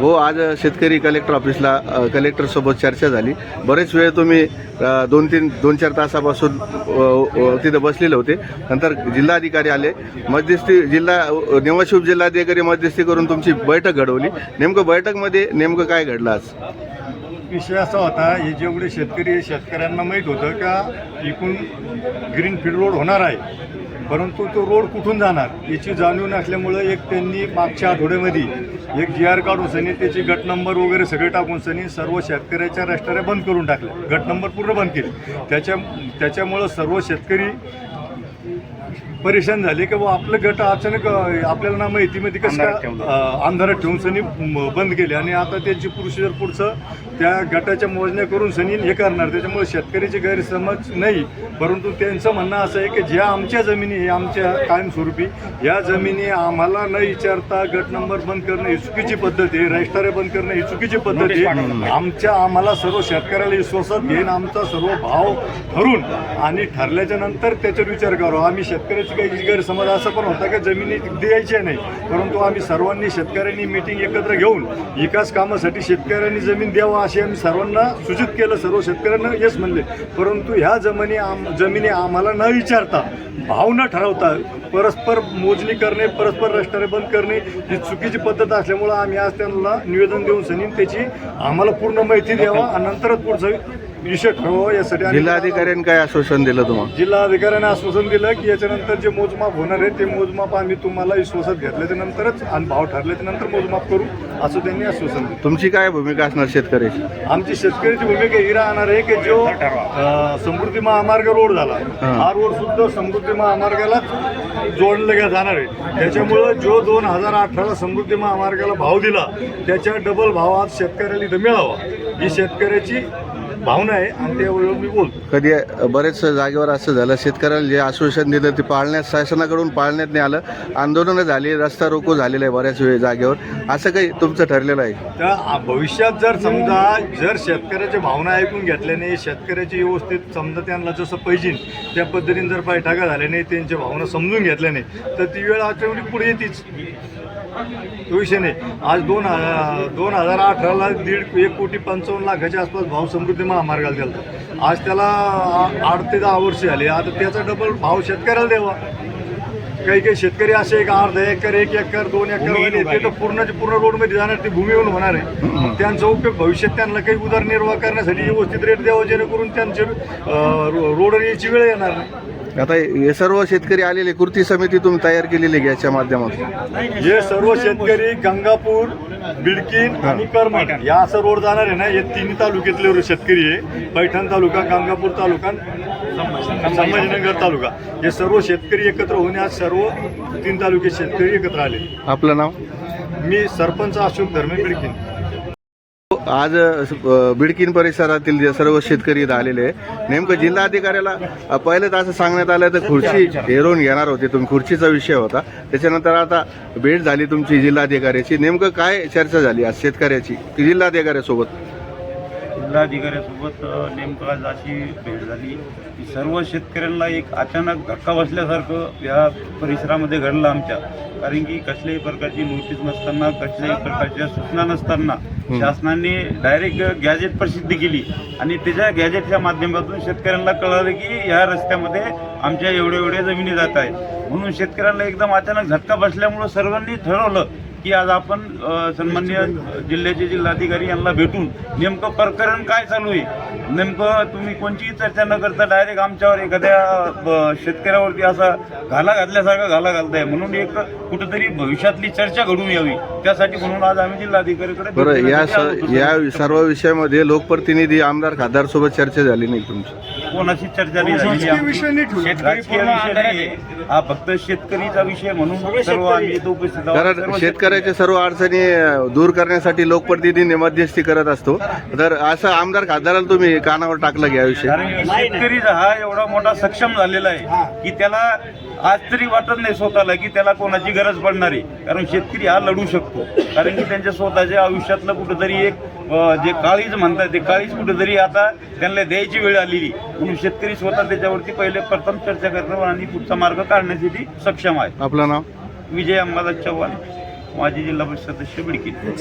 हो, आज शेतकरी कलेक्टर ऑफिसला कलेक्टर सोबत चर्चा झाली। बरेच वेळ तुम्ही 2-4 तासापासून तिथे बसलेले होते। नंतर जिल्हाधिकारी आले, मध्यस्थी निवडणूक जिल्हाधिकारी मध्यस्थी करून तुमची बैठक घडवली। नेमकं बैठकमध्ये नेमकं काय घडलं आज? विषय असा होता, हे जेवढे शेतकऱ्यांना माहीत होतं का एकूण ग्रीनफील्ड रोड होणार आहे, परंतु तो रोड कुठून जाणार याची जाणीव नसल्यामुळं त्यांनी मागच्या आठवड्यामध्ये एक GR काढून सनी त्याची गट नंबर वगैरे सगळे टाकून सनी सर्व शेतकऱ्याच्या रस्त्या बंद करून टाकल्या, गट नंबर पूर्ण बंद केले। त्याच्यामुळं सर्व शेतकरी परेशान झाले की आपलं गट अचानक आपल्याला ना माहितीमध्ये कसं अंधारात ठेवून सनी बंद केले आणि आता त्यांची प्रोसिजर पुढचं त्या गटाच्या मोजण्या करून सनी हे करणार। त्याच्यामुळे शेतकऱ्याची गैरसमज नाही, परंतु त्यांचं म्हणणं असं आहे की ज्या आमच्या जमिनी हे आमच्या कायमस्वरूपी या जमिनी आम्हाला न विचारता गट नंबर बंद करणं ही चुकीची पद्धत आहे, रजिस्टर बंद करणं ही चुकीची पद्धत आहे। आम्हाला सर्व शेतकऱ्याला विश्वासात घेऊन आमचा सर्व भाव ठरून आणि ठरल्याच्या नंतर त्याच्यावर विचार करू। आम्ही शेतकऱ्याची काही गैरसमज असा पण होता की जमिनी द्यायच्या नाही, परंतु आम्ही सर्वांनी शेतकऱ्यांनी मीटिंग एकत्र घेऊन विकास कामासाठी शेतकऱ्यांनी जमीन द्यावा असे आम्ही सर्वांना सूचित केलं। सर्व शेतकऱ्यांना येस म्हणले, परंतु ह्या जमिनी आम्हाला न विचारता भाव न ठरवता परस्पर मोजणी करणे, परस्पर रजिस्टर बंद करणे ही चुकीची पद्धत असल्यामुळं आम्ही आज त्यांना निवेदन देऊन सनी त्याची आम्हाला पूर्ण माहिती द्यावा आणि नंतरच पुढचं विषय ठरवावा यासाठी। जिल्हाधिकाऱ्यांनी काय आश्वासन दिलं तुम्हाला? जिल्हाधिकाऱ्यांनी आश्वासन दिलं की याच्यानंतर जे मोजमाप होणार आहे ते मोजमाप आम्ही तुम्हाला विश्वासात घेतल्याच्या नंतरच आणि भाव ठरल्याच्या नंतर मोजमाप करू असं त्यांनी आश्वासन दिलं। तुमची काय भूमिका असणार शेतकऱ्याची? आमची शेतकऱ्याची भूमिका ही राहणार आहे की जो समृद्धी महामार्ग रोड झाला, हा रोड सुद्धा समृद्धी महामार्गाला जोडला जाणार आहे। त्याच्यामुळं जो 2018ला समृद्धी महामार्गाला भाव दिला त्याच्या डबल भाव आज शेतकऱ्याला इथं मिळावा ही शेतकऱ्याची भावना आहे आणि त्यावेळेवर मी बोलतो। कधी बरेच जागेवर असं झालं, शेतकऱ्याला जे आश्वासन दिलं ते शासनाकडून पाळण्यात नाही आलं, आंदोलनं झाली, रस्ता रोको झालेलं आहे बऱ्याच वेळ जागेवर, असं काही तुमचं ठरलेलं आहे? तर भविष्यात जर शेतकऱ्याच्या भावना ऐकून घेतल्या नाही, शेतकऱ्याची व्यवस्थित समजा त्यांना जसं पाहिजे त्या पद्धतीने जर बैठका झाल्या नाही, त्यांच्या भावना समजून घेतल्या नाही तर ती वेळ आठवडी पुढे येतेच, तो विषय नाही। आज 2018ला 1,55,00,000 आसपास भाव समृद्धी महामार्गाला दिला, आज त्याला 8 ते 10 वर्ष झाले, आता त्याचा डबल भाव शेतकऱ्याला द्यावा। काही शेतकरी असे एक अर्धा एकर, 1 एकर, 2 एकर ते तर पूर्ण रोडमध्ये जाणार, ती भूमीहून होणार आहे। त्यांचा उपयोग भविष्यात त्यांना काही उदरनिर्वाह करण्यासाठी व्यवस्थित रेट द्यावा जेणेकरून त्यांचे रोड यायची वेळ येणार नाही। आता हे सर्व शेतकरी आलेले कृती समिती तुम्ही तयार केलेली आहे याच्या माध्यमातून? हे सर्व शेतकरी गंगापूर, बिडकीन आणि करमाट या असं रोड जाणार आहे ना, हे 3 तालुक्यातले शेतकरी आहे, पैठण तालुका, गंगापूर तालुका, संभाजीनगर तालुका, हे सर्व शेतकरी एकत्र होऊन आज सर्व 3 तालुके शेतकरी एकत्र आले। आपलं नाव? मी सरपंच अशोक धर्मे, बिडकीन। आज बिडकीन परिसरातील जे सर्व शेतकरी इथं आलेले आहे, नेमकं जिल्हाधिकाऱ्याला पहिलं तर असं सांगण्यात आलं तर खुर्ची हेरवून घेणार होते तुम्ही, खुर्चीचा विषय होता, त्याच्यानंतर आता भेट झाली तुमची जिल्हाधिकाऱ्याची, नेमकं काय चर्चा झाली आज शेतकऱ्याची जिल्हाधिकाऱ्यासोबत? जिल्हाधिकाऱ्यासोबत नेमकं आज अशी भेट झाली की सर्व शेतकऱ्यांना एक अचानक धक्का बसल्यासारखं या परिसरामध्ये घडलं आमच्या, कारण की कसल्याही प्रकारची नोटीस नसताना, कसल्याही प्रकारच्या सूचना नसताना शासनाने डायरेक्ट गॅजेट प्रसिद्ध केली आणि त्याच्या गॅजेटच्या माध्यमातून शेतकऱ्यांना कळालं की ह्या रस्त्यामध्ये आमच्या एवढ्या जमिनी जात आहेत, म्हणून शेतकऱ्यांना एकदम अचानक झटका बसल्यामुळं सर्वांनी ठरवलं की आज आपण सन्माननीय जिल्ह्याचे जिल्हाधिकारी यांना भेटून नेमकं प्रकरण काय चालू आहे, नेमकं तुम्ही कोणतीही चर्चा न करता डायरेक्ट आमच्यावर एखाद्या शेतकऱ्यावरती असा घाला घातल्यासारखा घाला घालताय, म्हणून एक कुठेतरी भविष्यातली चर्चा घडून यावी त्यासाठी म्हणून आज आम्ही जिल्हाधिकाऱ्याकडे। बरं, या सर्व विषयामध्ये लोकप्रतिनिधी, आमदार, खासदार सोबत चर्चा झाली नाही तुमची? कोणाची चर्चा नाही झाली, राजकीय विषय नाही, हा फक्त शेतकरीचा विषय म्हणून सर्व आम्ही इथं उपस्थित आहोत। कारण शेतकऱ्याच्या सर्व अडचणी दूर करण्यासाठी लोकप्रतिनिधी मध्यस्थी करत असतो, तर असं आमदार खासदाराला तुम्ही कानावर टाकलं घ्या विषय? कारण शेतकरी हा एवढा मोठा सक्षम झालेला आहे की त्याला आज तरी वाटत नाही स्वतःला की त्याला कोणाची गरज पडणार आहे, कारण शेतकरी हा लढू शकतो, कारण की त्यांच्या स्वतःच्या आयुष्यातलं कुठेतरी एक जे काळीज म्हणतात ते काळीज कुठेतरी आता त्यांना द्यायची वेळ आलेली, म्हणून शेतकरी स्वतः त्याच्यावरती पहिले प्रथम चर्चा करणं आणि पुढचा मार्ग काढण्यासाठी सक्षम आहे। आपलं नाव? विजय अंबादास चव्हाण, माजी जिल्हा परिषद सदस्य, बिडकीन।